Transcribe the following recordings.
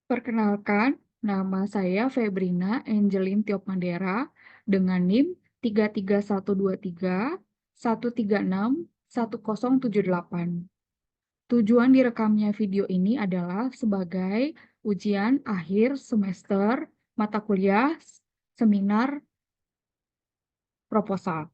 Perkenalkan, nama saya Febrina Angelin Tiopmandera dengan NIM 33123 136 1078. Tujuan direkamnya video ini adalah sebagai ujian akhir semester mata kuliah seminar proposal.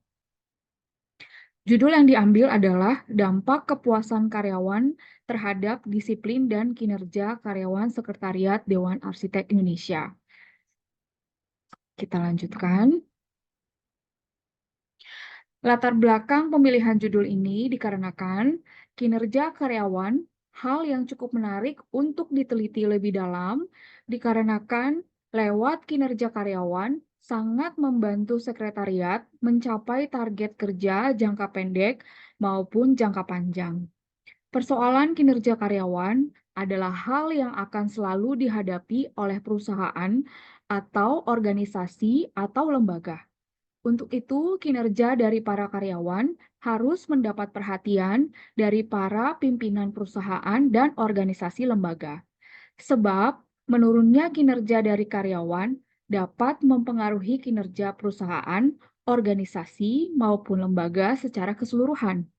Judul yang diambil adalah dampak kepuasan karyawan terhadap disiplin dan kinerja karyawan Sekretariat Dewan Arsitek Indonesia. Kita lanjutkan. Latar belakang pemilihan judul ini dikarenakan kinerja karyawan hal yang cukup menarik untuk diteliti lebih dalam dikarenakan lewat kinerja karyawan sangat membantu sekretariat mencapai target kerja jangka pendek maupun jangka panjang. Persoalan kinerja karyawan adalah hal yang akan selalu dihadapi oleh perusahaan atau organisasi atau lembaga. Untuk itu, kinerja dari para karyawan harus mendapat perhatian dari para pimpinan perusahaan dan organisasi lembaga. Sebab, menurunnya kinerja dari karyawan dapat mempengaruhi kinerja perusahaan, organisasi, maupun lembaga secara keseluruhan.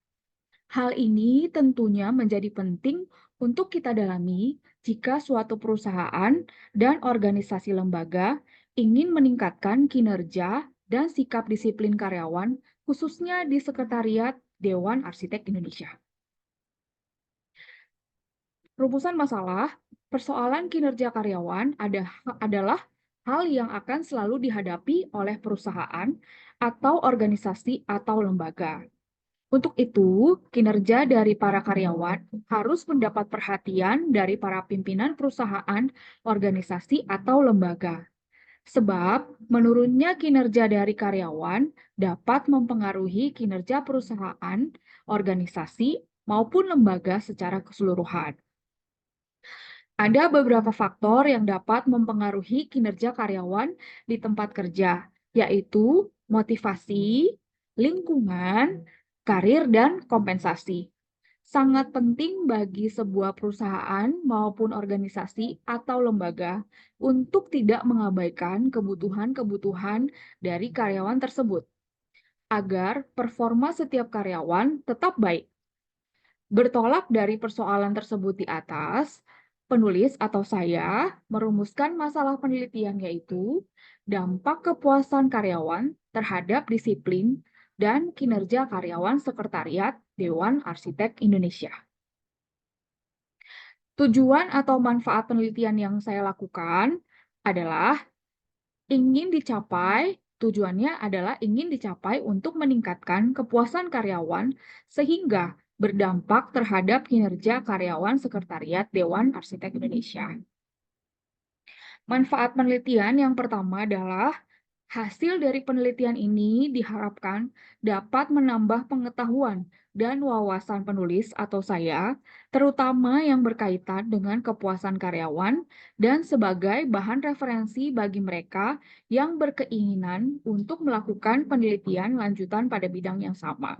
Hal ini tentunya menjadi penting untuk kita dalami jika suatu perusahaan dan organisasi lembaga ingin meningkatkan kinerja dan sikap disiplin karyawan, khususnya di Sekretariat Dewan Arsitek Indonesia. Rumusan masalah, persoalan kinerja karyawan adalah hal yang akan selalu dihadapi oleh perusahaan atau organisasi atau lembaga. Untuk itu, kinerja dari para karyawan harus mendapat perhatian dari para pimpinan perusahaan, organisasi, atau lembaga. Sebab, menurunnya kinerja dari karyawan dapat mempengaruhi kinerja perusahaan, organisasi, maupun lembaga secara keseluruhan. Ada beberapa faktor yang dapat mempengaruhi kinerja karyawan di tempat kerja, yaitu motivasi, lingkungan, karir, dan kompensasi. Sangat penting bagi sebuah perusahaan maupun organisasi atau lembaga untuk tidak mengabaikan kebutuhan-kebutuhan dari karyawan tersebut, agar performa setiap karyawan tetap baik. Bertolak dari persoalan tersebut di atas, penulis atau saya merumuskan masalah penelitian yaitu dampak kepuasan karyawan terhadap disiplin dan kinerja karyawan Sekretariat Dewan Arsitek Indonesia. Tujuan atau manfaat penelitian yang saya lakukan adalah tujuannya adalah ingin dicapai untuk meningkatkan kepuasan karyawan sehingga berdampak terhadap kinerja karyawan Sekretariat Dewan Arsitek Indonesia. Manfaat penelitian yang pertama adalah hasil dari penelitian ini diharapkan dapat menambah pengetahuan dan wawasan penulis atau saya, terutama yang berkaitan dengan kepuasan karyawan dan sebagai bahan referensi bagi mereka yang berkeinginan untuk melakukan penelitian lanjutan pada bidang yang sama.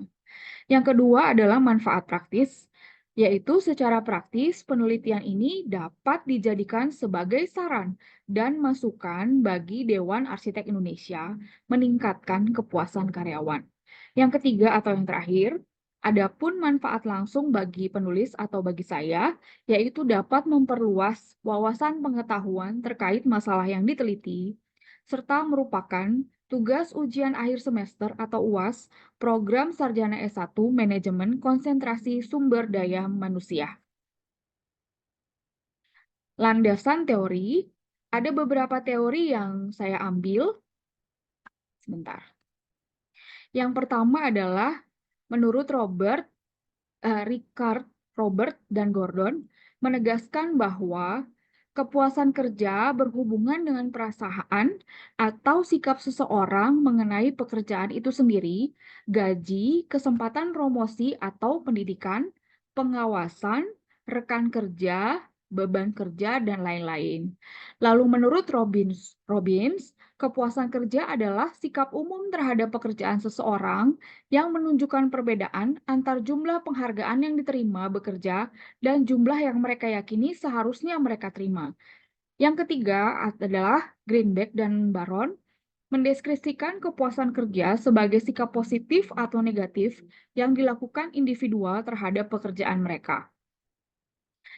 Yang kedua adalah manfaat praktis, yaitu secara praktis penelitian ini dapat dijadikan sebagai saran dan masukan bagi Dewan Arsitek Indonesia meningkatkan kepuasan karyawan. Yang ketiga atau yang terakhir, adapun manfaat langsung bagi penulis atau bagi saya, yaitu dapat memperluas wawasan pengetahuan terkait masalah yang diteliti, serta merupakan tugas ujian akhir semester atau UAS Program Sarjana S1 Manajemen Konsentrasi Sumber Daya Manusia. Landasan teori, ada beberapa teori yang saya ambil. Sebentar. Yang pertama adalah menurut Richard, Robert, dan Gordon menegaskan bahwa kepuasan kerja berhubungan dengan perasaan atau sikap seseorang mengenai pekerjaan itu sendiri, gaji, kesempatan promosi atau pendidikan, pengawasan, rekan kerja, beban kerja, dan lain-lain. Lalu menurut Robbins, kepuasan kerja adalah sikap umum terhadap pekerjaan seseorang yang menunjukkan perbedaan antar jumlah penghargaan yang diterima bekerja dan jumlah yang mereka yakini seharusnya mereka terima. Yang ketiga adalah Greenberg dan Baron mendeskripsikan kepuasan kerja sebagai sikap positif atau negatif yang dilakukan individual terhadap pekerjaan mereka.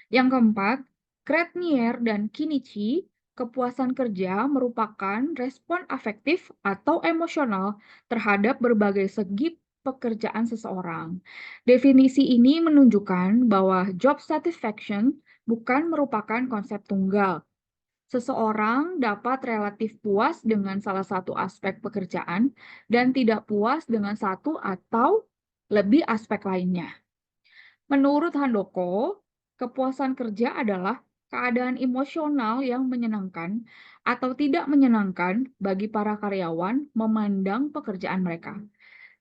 Yang keempat, Kretnier dan Kinichi, kepuasan kerja merupakan respon afektif atau emosional terhadap berbagai segi pekerjaan seseorang. Definisi ini menunjukkan bahwa job satisfaction bukan merupakan konsep tunggal. Seseorang dapat relatif puas dengan salah satu aspek pekerjaan dan tidak puas dengan satu atau lebih aspek lainnya. Menurut Handoko, kepuasan kerja adalah keadaan emosional yang menyenangkan atau tidak menyenangkan bagi para karyawan memandang pekerjaan mereka.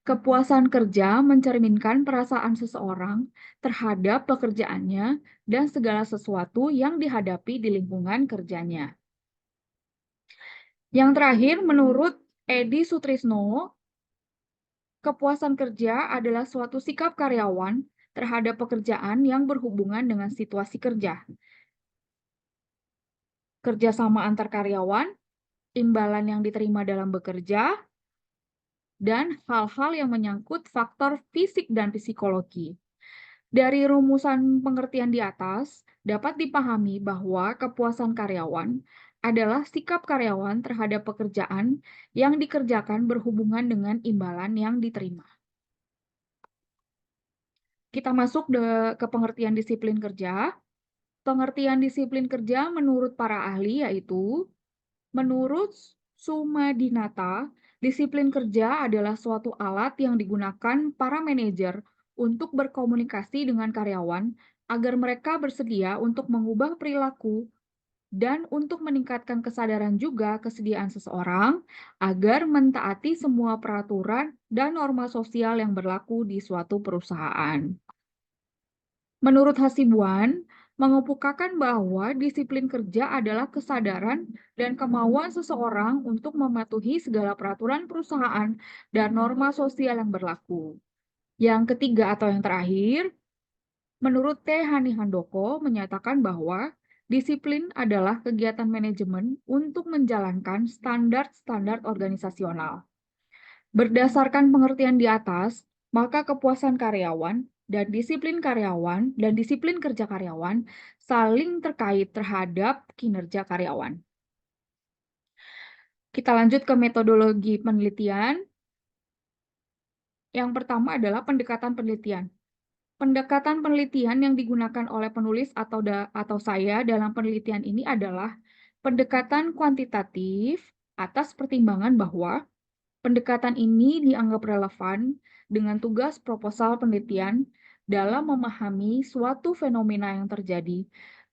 Kepuasan kerja mencerminkan perasaan seseorang terhadap pekerjaannya dan segala sesuatu yang dihadapi di lingkungan kerjanya. Yang terakhir, menurut Edi Sutrisno, kepuasan kerja adalah suatu sikap karyawan terhadap pekerjaan yang berhubungan dengan situasi kerja. Kerjasama antar karyawan, imbalan yang diterima dalam bekerja, dan hal-hal yang menyangkut faktor fisik dan psikologi. Dari rumusan pengertian di atas, dapat dipahami bahwa kepuasan karyawan adalah sikap karyawan terhadap pekerjaan yang dikerjakan berhubungan dengan imbalan yang diterima. Kita masuk ke pengertian disiplin kerja. Pengertian disiplin kerja menurut para ahli yaitu, menurut Sumadinata, disiplin kerja adalah suatu alat yang digunakan para manajer untuk berkomunikasi dengan karyawan agar mereka bersedia untuk mengubah perilaku dan untuk meningkatkan kesadaran juga kesediaan seseorang agar mentaati semua peraturan dan norma sosial yang berlaku di suatu perusahaan. Menurut Hasibuan, mengemukakan bahwa disiplin kerja adalah kesadaran dan kemauan seseorang untuk mematuhi segala peraturan perusahaan dan norma sosial yang berlaku. Yang ketiga atau yang terakhir, menurut T. Hani Handoko menyatakan bahwa disiplin adalah kegiatan manajemen untuk menjalankan standar-standar organisasional. Berdasarkan pengertian di atas, maka kepuasan karyawan dan disiplin kerja karyawan saling terkait terhadap kinerja karyawan. Kita lanjut ke metodologi penelitian. Yang pertama adalah pendekatan penelitian. Pendekatan penelitian yang digunakan oleh penulis atau saya dalam penelitian ini adalah pendekatan kuantitatif atas pertimbangan bahwa pendekatan ini dianggap relevan dengan tugas proposal penelitian dalam memahami suatu fenomena yang terjadi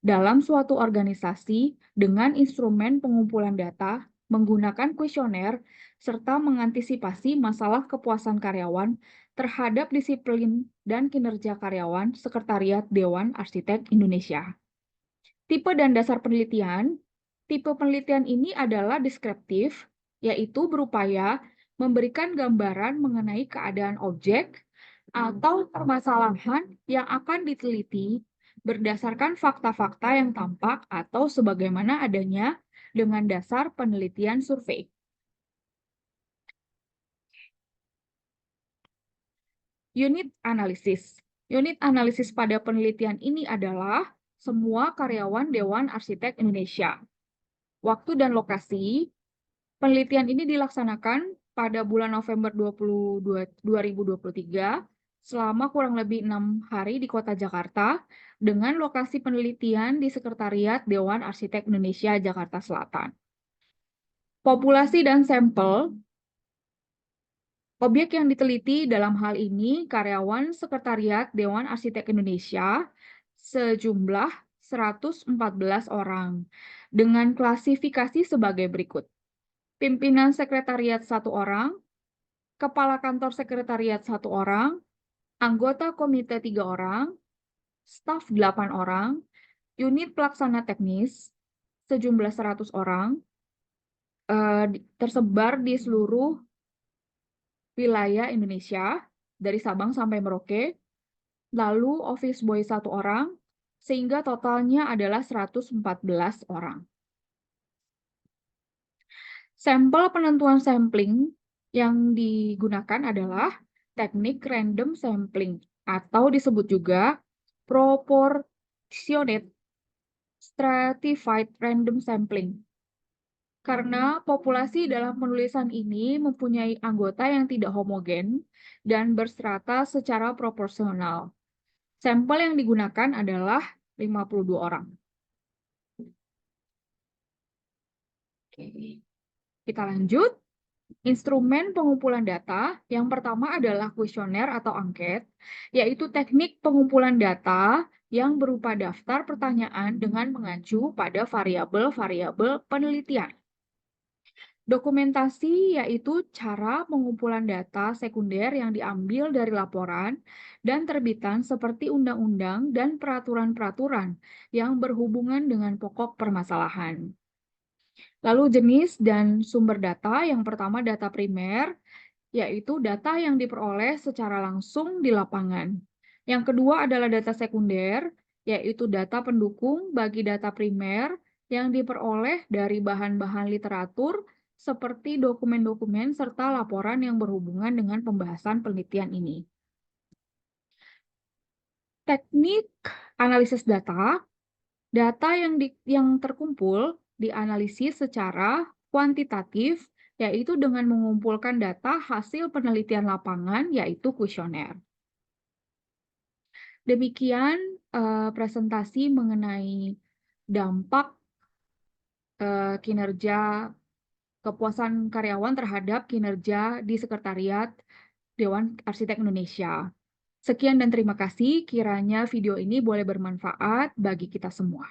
dalam suatu organisasi dengan instrumen pengumpulan data, menggunakan kuesioner, serta mengantisipasi masalah kepuasan karyawan terhadap disiplin dan kinerja karyawan Sekretariat Dewan Arsitek Indonesia. Tipe dan dasar penelitian. Tipe penelitian ini adalah deskriptif, yaitu berupaya memberikan gambaran mengenai keadaan objek atau permasalahan yang akan diteliti berdasarkan fakta-fakta yang tampak atau sebagaimana adanya dengan dasar penelitian survei. Unit analisis. Unit analisis pada penelitian ini adalah semua karyawan Dewan Arsitek Indonesia. Waktu dan lokasi. Penelitian ini dilaksanakan pada bulan November 2023 selama kurang lebih 6 hari di Kota Jakarta dengan lokasi penelitian di Sekretariat Dewan Arsitek Indonesia, Jakarta Selatan. Populasi dan sampel. Objek yang diteliti dalam hal ini karyawan Sekretariat Dewan Arsitek Indonesia sejumlah 114 orang dengan klasifikasi sebagai berikut. Pimpinan sekretariat 1 orang, kepala kantor sekretariat 1 orang, anggota komite 3 orang, staf 8 orang, unit pelaksana teknis sejumlah 100 orang, tersebar di seluruh wilayah Indonesia dari Sabang sampai Merauke, lalu office boy 1 orang, sehingga totalnya adalah 114 orang. Sampel penentuan sampling yang digunakan adalah teknik random sampling atau disebut juga proportionate stratified random sampling. Karena populasi dalam penulisan ini mempunyai anggota yang tidak homogen dan berstrata secara proporsional. Sampel yang digunakan adalah 52 orang. Oke. Kita lanjut. Instrumen pengumpulan data yang pertama adalah kuesioner atau angket, yaitu teknik pengumpulan data yang berupa daftar pertanyaan dengan mengacu pada variabel-variabel penelitian. Dokumentasi yaitu cara pengumpulan data sekunder yang diambil dari laporan dan terbitan seperti undang-undang dan peraturan-peraturan yang berhubungan dengan pokok permasalahan. Lalu jenis dan sumber data, yang pertama data primer, yaitu data yang diperoleh secara langsung di lapangan. Yang kedua adalah data sekunder, yaitu data pendukung bagi data primer yang diperoleh dari bahan-bahan literatur seperti dokumen-dokumen serta laporan yang berhubungan dengan pembahasan penelitian ini. Teknik analisis data, data yang terkumpul dianalisis secara kuantitatif, yaitu dengan mengumpulkan data hasil penelitian lapangan, yaitu kuesioner. Demikian presentasi mengenai dampak kinerja kepuasan karyawan terhadap kinerja di Sekretariat Dewan Arsitek Indonesia. Sekian dan terima kasih. Kiranya video ini boleh bermanfaat bagi kita semua.